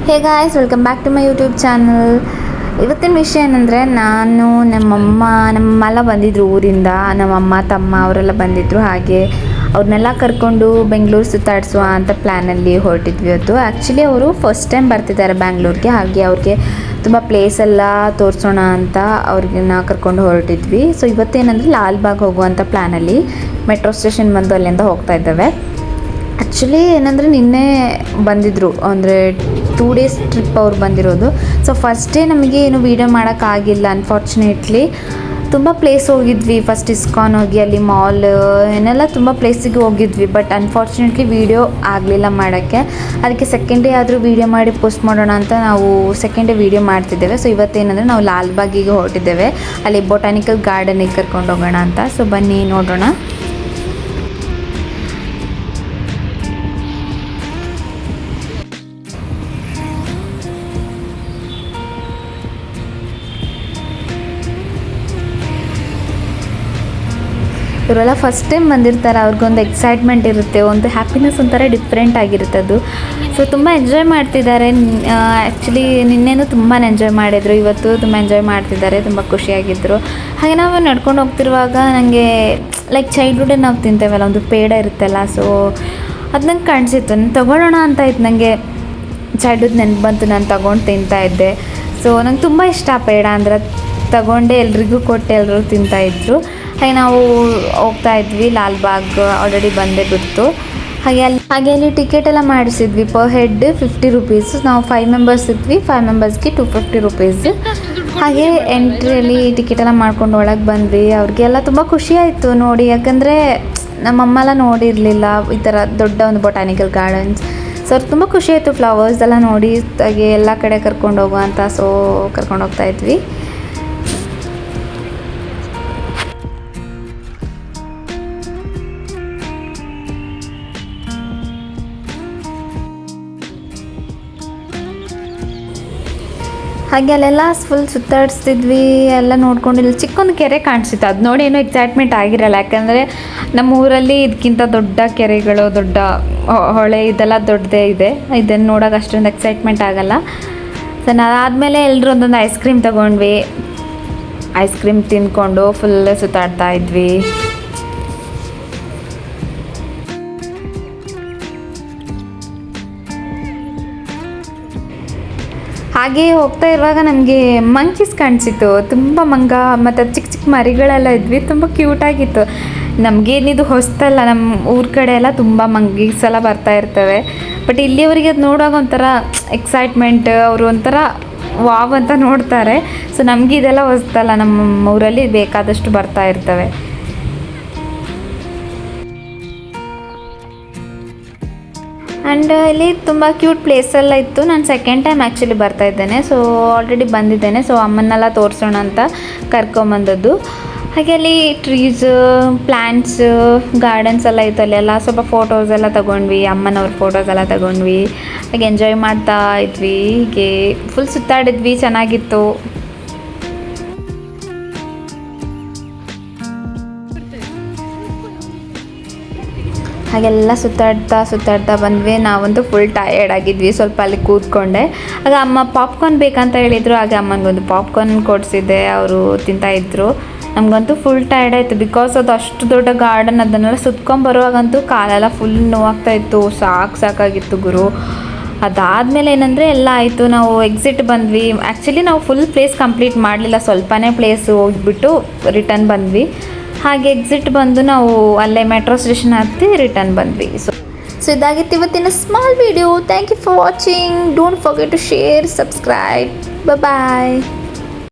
Hey guys, welcome back to my YouTube channel. ಇವತ್ತಿನ ವಿಷಯ ಏನಂದರೆ, ನಮ್ಮಮ್ಮ ಎಲ್ಲ ಬಂದಿದ್ದರು ಊರಿಂದ. ನಮ್ಮಮ್ಮ ತಮ್ಮ ಅವರೆಲ್ಲ ಬಂದಿದ್ದರು. ಹಾಗೆ ಅವ್ರನ್ನೆಲ್ಲ ಕರ್ಕೊಂಡು ಬೆಂಗಳೂರು ಸುತ್ತಾಡಿಸುವ ಅಂತ ಪ್ಲ್ಯಾನಲ್ಲಿ ಹೊರಟಿದ್ವಿ ಇವತ್ತು. ಆ್ಯಕ್ಚುಲಿ ಅವರು ಫಸ್ಟ್ ಟೈಮ್ ಬರ್ತಿದ್ದಾರೆ ಬ್ಯಾಂಗ್ಳೂರಿಗೆ. ಹಾಗೆ ಅವ್ರಿಗೆ ತುಂಬ ಪ್ಲೇಸೆಲ್ಲ ತೋರಿಸೋಣ ಅಂತ ಅವ್ರಿಗನ್ನ ಕರ್ಕೊಂಡು ಹೊರಟಿದ್ವಿ. ಸೊ ಇವತ್ತೇನೆಂದರೆ ಲಾಲ್ಬಾಗ್ ಹೋಗುವಂಥ ಪ್ಲ್ಯಾನಲ್ಲಿ ಮೆಟ್ರೋ ಸ್ಟೇಷನ್ ಬಂದು ಅಲ್ಲಿಂದ ಹೋಗ್ತಾ ಇದ್ದೇವೆ. ಆ್ಯಕ್ಚುಲಿ ಏನಂದರೆ ನಿನ್ನೆ ಬಂದಿದ್ದರು, ಅಂದರೆ 2 ಡೇಸ್ ಟ್ರಿಪ್ ಅವ್ರು ಬಂದಿರೋದು. ಸೊ ಫಸ್ಟ್ ಡೇ ನಮಗೆ ಏನು ವೀಡಿಯೋ ಮಾಡೋಕ್ಕಾಗಿಲ್ಲ ಅನ್ಫಾರ್ಚುನೇಟ್ಲಿ. ತುಂಬ ಪ್ಲೇಸ್ ಹೋಗಿದ್ವಿ. ಫಸ್ಟ್ ಇಸ್ಕಾನ್ ಹೋಗಿ ಅಲ್ಲಿ ಮಾಲ್ ಏನೆಲ್ಲ ತುಂಬ ಪ್ಲೇಸಿಗೆ ಹೋಗಿದ್ವಿ. ಬಟ್ ಅನ್ಫಾರ್ಚುನೇಟ್ಲಿ ವೀಡಿಯೋ ಆಗಲಿಲ್ಲ ಮಾಡೋಕ್ಕೆ. ಅದಕ್ಕೆ ಸೆಕೆಂಡ್ ಡೇ ಆದರೂ ವೀಡಿಯೋ ಮಾಡಿ ಪೋಸ್ಟ್ ಮಾಡೋಣ ಅಂತ ನಾವು ಸೆಕೆಂಡ್ ಡೇ ವೀಡಿಯೋ ಮಾಡ್ತಿದ್ದೇವೆ. ಸೊ ಇವತ್ತೇನೆಂದರೆ ನಾವು ಲಾಲ್ಬಾಗಿಗೆ ಹೊರಟಿದ್ದೇವೆ. ಅಲ್ಲಿ ಬೊಟಾನಿಕಲ್ ಗಾರ್ಡನಿಗೆ ಕರ್ಕೊಂಡು ಹೋಗೋಣ ಅಂತ. ಸೊ ಬನ್ನಿ ನೋಡೋಣ. ಇವರೆಲ್ಲ ಫಸ್ಟ್ ಟೈಮ್ ಬಂದಿರ್ತಾರೆ. ಅವ್ರಿಗೊಂದು ಎಕ್ಸೈಟ್ಮೆಂಟ್ ಇರುತ್ತೆ, ಒಂದು ಹ್ಯಾಪಿನೆಸ್ ಒಂಥರ ಡಿಫ್ರೆಂಟ್ ಆಗಿರುತ್ತೆ ಅದು. ಸೊ ತುಂಬ ಎಂಜಾಯ್ ಮಾಡ್ತಿದ್ದಾರೆ. ಆ್ಯಕ್ಚುಲಿ ನಿನ್ನೆನೂ ತುಂಬಾ ಎಂಜಾಯ್ ಮಾಡಿದರು, ಇವತ್ತು ತುಂಬ ಎಂಜಾಯ್ ಮಾಡ್ತಿದ್ದಾರೆ, ತುಂಬ ಖುಷಿಯಾಗಿದ್ದರು. ಹಾಗೆ ನಾವು ನಡ್ಕೊಂಡು ಹೋಗ್ತಿರುವಾಗ ನನಗೆ ಲೈಕ್ ಚೈಲ್ಡ್ಹುಡ್ಡೇ ನಾವು ತಿಂತೇವಲ್ಲ, ಒಂದು ಪೇಡ ಇರುತ್ತಲ್ಲ, ಸೊ ಅದು ನಂಗೆ ಕಾಣಿಸಿತ್ತು. ನಾನು ತೊಗೊಳ್ಳೋಣ ಅಂತ ಇತ್ತು. ನನಗೆ ಚೈಲ್ಡ್ಹುಡ್ ನೆನಪು ಬಂತು, ನಾನು ತೊಗೊಂಡು ತಿಂತಾಯಿದ್ದೆ. ಸೊ ನಂಗೆ ತುಂಬ ಇಷ್ಟ ಪೇಡ ಅಂದರೆ. ತಗೊಂಡೆ ಎಲ್ರಿಗೂ ಕೊಟ್ಟು ಎಲ್ಲರೂ ತಿಂತಾಯಿದ್ರು. ಹಾಗೆ ನಾವು ಹೋಗ್ತಾ ಇದ್ವಿ. ಲಾಲ್ಬಾಗ್ ಆಲ್ರೆಡಿ ಬಂದೇ ಬಿಡ್ತು. ಹಾಗೆ ಅಲ್ಲಿ ಟಿಕೆಟ್ ಎಲ್ಲ ಮಾಡಿಸಿದ್ವಿ. Per head 50 rupees. ನಾವು 5 ಮೆಂಬರ್ಸ್ ಇದ್ವಿ. 5 ಮೆಂಬರ್ಸ್ಗೆ 250 ರುಪೀಸ್. ಹಾಗೆ ಎಂಟ್ರಿಯಲ್ಲಿ ಟಿಕೆಟ್ ಎಲ್ಲ ಮಾಡ್ಕೊಂಡು ಒಳಗೆ ಬಂದ್ವಿ. ಅವ್ರಿಗೆಲ್ಲ ತುಂಬ ಖುಷಿ ಆಯಿತು ನೋಡಿ, ಯಾಕಂದರೆ ನಮ್ಮಮ್ಮೆಲ್ಲ ನೋಡಿರಲಿಲ್ಲ ಈ ಥರ ದೊಡ್ಡ ಒಂದು ಬೊಟಾನಿಕಲ್ ಗಾರ್ಡನ್ಸ್. ಸೊ ಅವ್ರಿಗೆ ತುಂಬ ಖುಷಿ ಆಯಿತು ಫ್ಲವರ್ಸ್ ಎಲ್ಲ ನೋಡಿ. ಹಾಗೆ ಎಲ್ಲ ಕಡೆ ಕರ್ಕೊಂಡು ಹೋಗುವ ಅಂತ ಸೊ ಕರ್ಕೊಂಡು ಹೋಗ್ತಾ ಇದ್ವಿ. ಹಾಗೆ ಅಲ್ಲೆಲ್ಲ ಫುಲ್ ಸುತ್ತಾಡಿಸ್ತಿದ್ವಿ. ಎಲ್ಲ ನೋಡ್ಕೊಂಡು ಇಲ್ಲಿ ಚಿಕ್ಕೊಂದು ಕೆರೆ ಕಾಣಿಸಿತ್ತು. ಅದು ನೋಡಿ ಏನೋ ಎಕ್ಸೈಟ್ಮೆಂಟ್ ಆಗಿರಲ್ಲ, ಯಾಕಂದರೆ ನಮ್ಮ ಊರಲ್ಲಿ ಇದಕ್ಕಿಂತ ದೊಡ್ಡ ಕೆರೆಗಳು, ದೊಡ್ಡ ಹೊಳೆ ಇದೆಲ್ಲ ದೊಡ್ಡದೇ ಇದೆ. ಇದನ್ನು ನೋಡೋಕೆ ಅಷ್ಟೊಂದು ಎಕ್ಸೈಟ್ಮೆಂಟ್ ಆಗಲ್ಲ. ಸೊ ಅದಾದಮೇಲೆ ಎಲ್ಲರೂ ಒಂದೊಂದು ಐಸ್ ಕ್ರೀಮ್ ತೊಗೊಂಡ್ವಿ. ಐಸ್ ಕ್ರೀಮ್ ತಿಂದ್ಕೊಂಡು ಫುಲ್ ಸುತ್ತಾಡ್ತಾ ಇದ್ವಿ. ಹಾಗೆ ಹೋಗ್ತಾ ಇರುವಾಗ ನಮಗೆ ಮಂಕೀಸ್ ಕಾಣಿಸಿತ್ತು. ತುಂಬ ಮಂಗ ಮತ್ತು ಚಿಕ್ಕ ಚಿಕ್ಕ ಮರಿಗಳೆಲ್ಲ ಇದ್ವಿ. ತುಂಬ ಕ್ಯೂಟಾಗಿತ್ತು. ನಮಗೇನಿದು ಹೊಸ್ತಲ್ಲ, ನಮ್ಮ ಊರ ಕಡೆ ಎಲ್ಲ ತುಂಬ ಮಂಕೀಸ್ ಎಲ್ಲ ಬರ್ತಾ ಇರ್ತವೆ. ಬಟ್ ಇಲ್ಲಿಯವರಿಗೆ ಅದು ನೋಡುವಾಗ ಒಂಥರ ಎಕ್ಸೈಟ್ಮೆಂಟ್. ಅವರು ಒಂಥರ ವಾವ್ ಅಂತ ನೋಡ್ತಾರೆ. ಸೊ ನಮಗೆ ಇದೆಲ್ಲ ಹೊಸ್ತಲ್ಲ, ನಮ್ಮ ಊರಲ್ಲಿ ಬೇಕಾದಷ್ಟು ಬರ್ತಾ ಇರ್ತವೆ. ಆ್ಯಂಡ್ ಇಲ್ಲಿ ತುಂಬ ಕ್ಯೂಟ್ ಪ್ಲೇಸೆಲ್ಲ ಇತ್ತು. ನಾನು ಸೆಕೆಂಡ್ ಟೈಮ್ ಆ್ಯಕ್ಚುಲಿ ಬರ್ತಾ ಇದ್ದೇನೆ. ಸೊ ಆಲ್ರೆಡಿ ಬಂದಿದ್ದೇನೆ. ಸೊ ಅಮ್ಮನ್ನೆಲ್ಲ ತೋರಿಸೋಣ ಅಂತ ಕರ್ಕೊಂಬಂದದ್ದು. ಹಾಗೆ ಅಲ್ಲಿ ಟ್ರೀಸ್, ಪ್ಲ್ಯಾಂಟ್ಸ್, ಗಾರ್ಡನ್ಸ್ ಎಲ್ಲ ಇತ್ತು. ಅಲ್ಲೆಲ್ಲ ಸ್ವಲ್ಪ ಫೋಟೋಸ್ ಎಲ್ಲ ತೊಗೊಂಡ್ವಿ. ಅಮ್ಮನವ್ರ ಫೋಟೋಸ್ ಎಲ್ಲ ತೊಗೊಂಡ್ವಿ. ಹಾಗೆ ಎಂಜಾಯ್ ಮಾಡ್ತಾ ಇದ್ವಿ. ಹೀಗೆ ಫುಲ್ ಸುತ್ತಾಡಿದ್ವಿ, ಚೆನ್ನಾಗಿತ್ತು. ಹಾಗೆಲ್ಲ ಸುತ್ತಾಡ್ತಾ ಬಂದ್ವಿ. ನಾವಂತೂ ಫುಲ್ ಟಯರ್ಡ್ ಆಗಿದ್ವಿ. ಸ್ವಲ್ಪ ಅಲ್ಲಿ ಕೂತ್ಕೊಂಡೆ. ಆಗ ಅಮ್ಮ ಪಾಪ್ಕಾರ್ನ್ ಬೇಕಂತ ಹೇಳಿದರು. ಹಾಗೆ ಅಮ್ಮನಿಗೊಂದು ಪಾಪ್ಕಾರ್ನ್ ಕೊಡಿಸಿದ್ದೆ. ಅವರು ತಿಂತಾಯಿದ್ರು. ನಮಗಂತೂ ಫುಲ್ ಟಯರ್ಡ್ ಆಯಿತು, ಬಿಕಾಸ್ ಅದು ಅಷ್ಟು ದೊಡ್ಡ ಗಾರ್ಡನ್. ಅದನ್ನೆಲ್ಲ ಸುತ್ಕೊಂಬರುವಾಗಂತೂ ಕಾಲೆಲ್ಲ ಫುಲ್ ನೋವಾಗ್ತಾಯಿತ್ತು. ಸಾಕಾಗಿತ್ತು ಗುರು. ಅದಾದಮೇಲೆ ಏನಂದರೆ ಎಲ್ಲ ಆಯಿತು. ನಾವು ಎಕ್ಸಿಟ್ ಬಂದ್ವಿ. ಆ್ಯಕ್ಚುಲಿ ನಾವು ಫುಲ್ ಪ್ಲೇಸ್ ಕಂಪ್ಲೀಟ್ ಮಾಡಲಿಲ್ಲ, ಸ್ವಲ್ಪನೇ ಪ್ಲೇಸ್ ಹೋಗಿಬಿಟ್ಟು ರಿಟರ್ನ್ ಬಂದ್ವಿ. ಹಾಗೆ ಎಕ್ಸಿಟ್ ಬಂದು ನಾವು ಅಲ್ಲೇ ಮೆಟ್ರೋ ಸ್ಟೇಷನ್ ಹತ್ತಿ ರಿಟರ್ನ್ ಬಂದ್ವಿ. ಸೊ ಇದಾಗಿತ್ತು ಇವತ್ತಿನ small video. Thank you for watching. Don't forget to share, subscribe. Bye.